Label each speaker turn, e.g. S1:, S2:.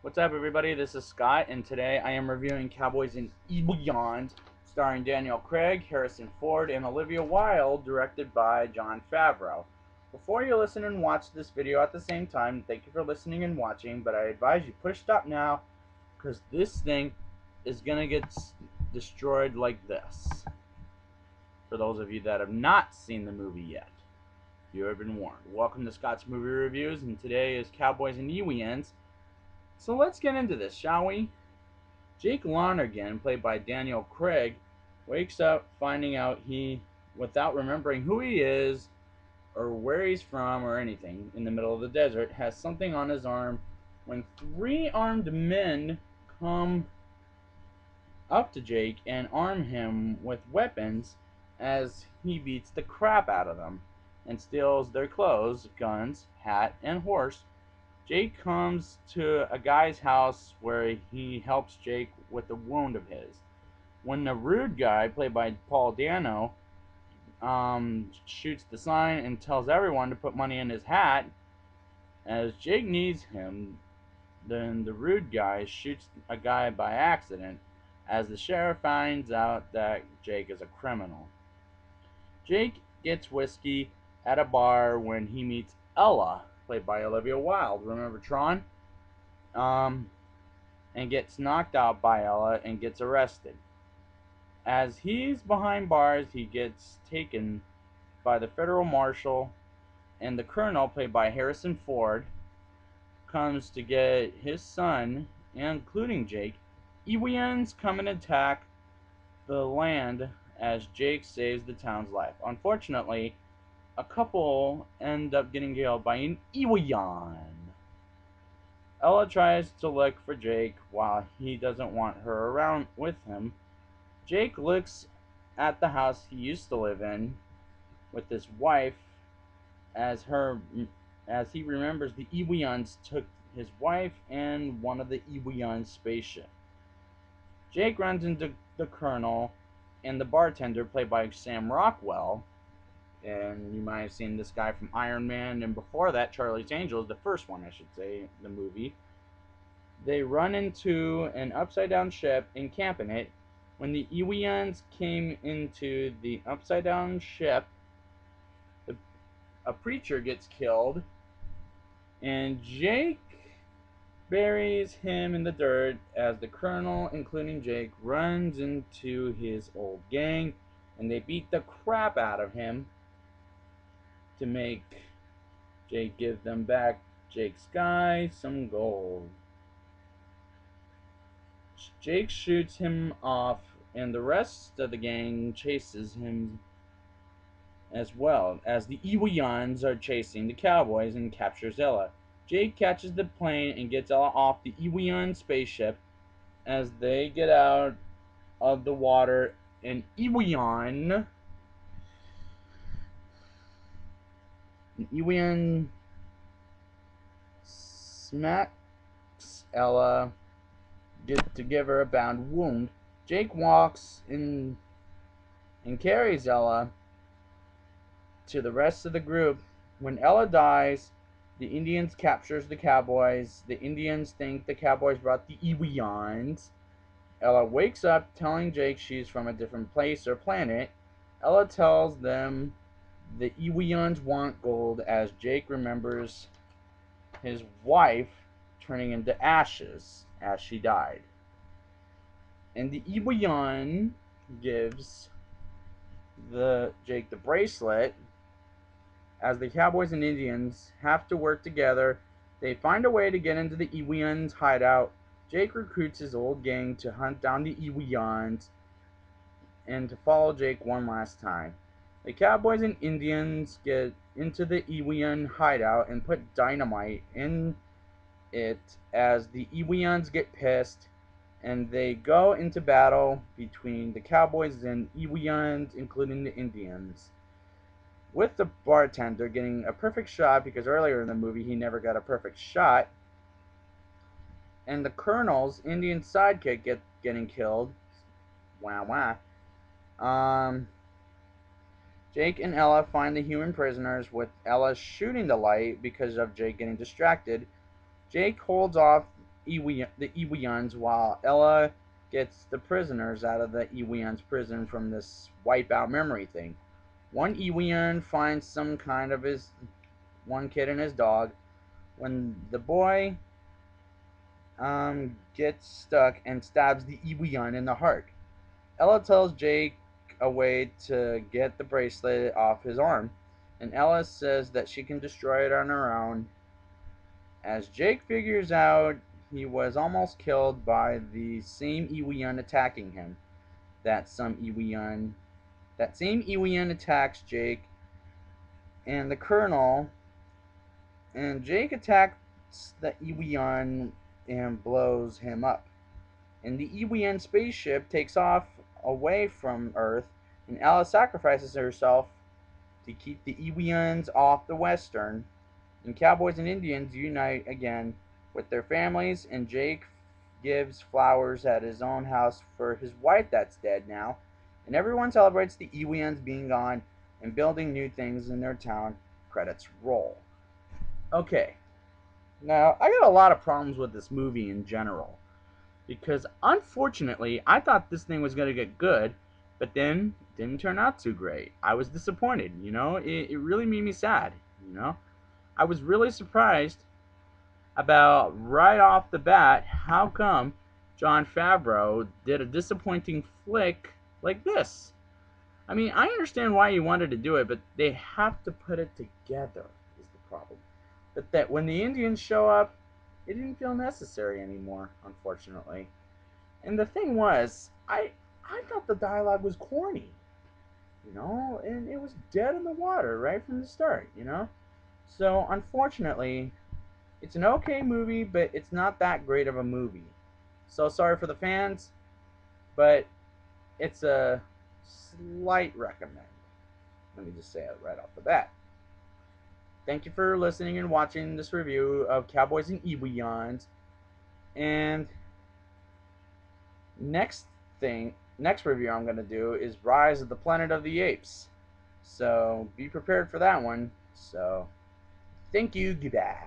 S1: What's up, everybody? This is Scott, and today I am reviewing Cowboys and Beyond, starring Daniel Craig, Harrison Ford, and Olivia Wilde, directed by Jon Favreau. Before you listen and watch this video at the same time, thank you for listening and watching, but I advise you push stop now, because this thing is going to get destroyed like this. For those of you that have not seen the movie yet, you have been warned. Welcome to Scott's Movie Reviews, and today is Cowboys and Ewians. So let's get into this, shall we? Jake Lonergan, played by Daniel Craig, wakes up finding out without remembering who he is or where he's from or anything, in the middle of the desert, has something on his arm when three armed men come up to Jake and arm him with weapons as he beats the crap out of them and steals their clothes, guns, hat, and horse. Jake comes to a guy's house where he helps Jake with a wound of his. When the rude guy, played by Paul Dano, shoots the sign and tells everyone to put money in his hat, as Jake needs him, then the rude guy shoots a guy by accident as the sheriff finds out that Jake is a criminal. Jake gets whiskey at a bar when he meets Ella, played by Olivia Wilde. Remember Tron? And gets knocked out by Ella and gets arrested. As he's behind bars, he gets taken by the federal marshal, and the colonel, played by Harrison Ford, comes to get his son, including Jake. Ewians come and attack the land as Jake saves the town's life. Unfortunately, a couple end up getting killed by an Ewian. Ella tries to look for Jake while he doesn't want her around with him. Jake looks at the house he used to live in with his wife as he remembers the Ewians took his wife and one of the Ewians' spaceship. Jake runs into the colonel and the bartender, played by Sam Rockwell, and you might have seen this guy from Iron Man, and before that, Charlie's Angels, the first one, I should say, the movie. They run into an upside-down ship and camp in it. When the Ewians came into the upside-down ship, a preacher gets killed, and Jake buries him in the dirt as the colonel, including Jake, runs into his old gang, and they beat the crap out of him to make Jake give them back Jake's guy some gold. Jake shoots him off, and the rest of the gang chases him as well, as the Ewians are chasing the Cowboys and captures Ella. Jake catches the plane and gets Ella off the Ewian spaceship. As they get out of the water, an Ewian smacks Ella to give her a bad wound. Jake walks in and carries Ella to the rest of the group. When Ella dies, the Indians captures the Cowboys. The Indians think the Cowboys brought the Ewians. Ella wakes up telling Jake she's from a different place or planet. Ella tells them the Ewians want gold as Jake remembers his wife turning into ashes as she died. And the Ewian gives Jake the bracelet. As the Cowboys and Indians have to work together, they find a way to get into the Ewians' hideout. Jake recruits his old gang to hunt down the Ewians and to follow Jake one last time. The Cowboys and Indians get into the Ewian hideout and put dynamite in it as the Ewians get pissed, and they go into battle between the Cowboys and Ewians, including the Indians, with the bartender getting a perfect shot because earlier in the movie he never got a perfect shot, and the colonel's Indian sidekick getting killed. Wow. Jake and Ella find the human prisoners, with Ella shooting the light because of Jake getting distracted. Jake holds off The Eweons, while Ella gets the prisoners out of the Eweons prison from this wipeout memory thing. One Eweon finds some kind of his one kid and his dog. When the boy gets stuck and stabs the Eweon in the heart, Ella tells Jake a way to get the bracelet off his arm, and Ella says that she can destroy it on her own. As Jake figures out he was almost killed by the same Eweon attacking him, that some Eweon that same Eweon attacks Jake and the Colonel, and Jake attacks the Eweon and blows him up. And the Eweon spaceship takes off away from Earth, and Alice sacrifices herself to keep the Eweons off the Western. And Cowboys and Indians unite again with their families, and Jake gives flowers at his own house for his wife that's dead now. And everyone celebrates the Eweons being gone and building new things in their town. Credits roll. Okay, now I got a lot of problems with this movie in general, because unfortunately I thought this thing was going to get good, but then it didn't turn out too great. I was disappointed, it really made me sad. I was really surprised about right off the bat how come Jon Favreau did a disappointing flick like this. I mean, I understand why he wanted to do it, but they have to put it together is the problem. But that when the Indians show up, it didn't feel necessary anymore, unfortunately. And the thing was, I thought the dialogue was corny, and it was dead in the water right from the start. So unfortunately, it's an okay movie, but it's not that great of a movie. So sorry for the fans, but it's a slight recommend. Let me just say it right off the bat. Thank you for listening and watching this review of Cowboys and Eweons. And next next review I'm going to do is Rise of the Planet of the Apes. So be prepared for that one. So thank you. Goodbye.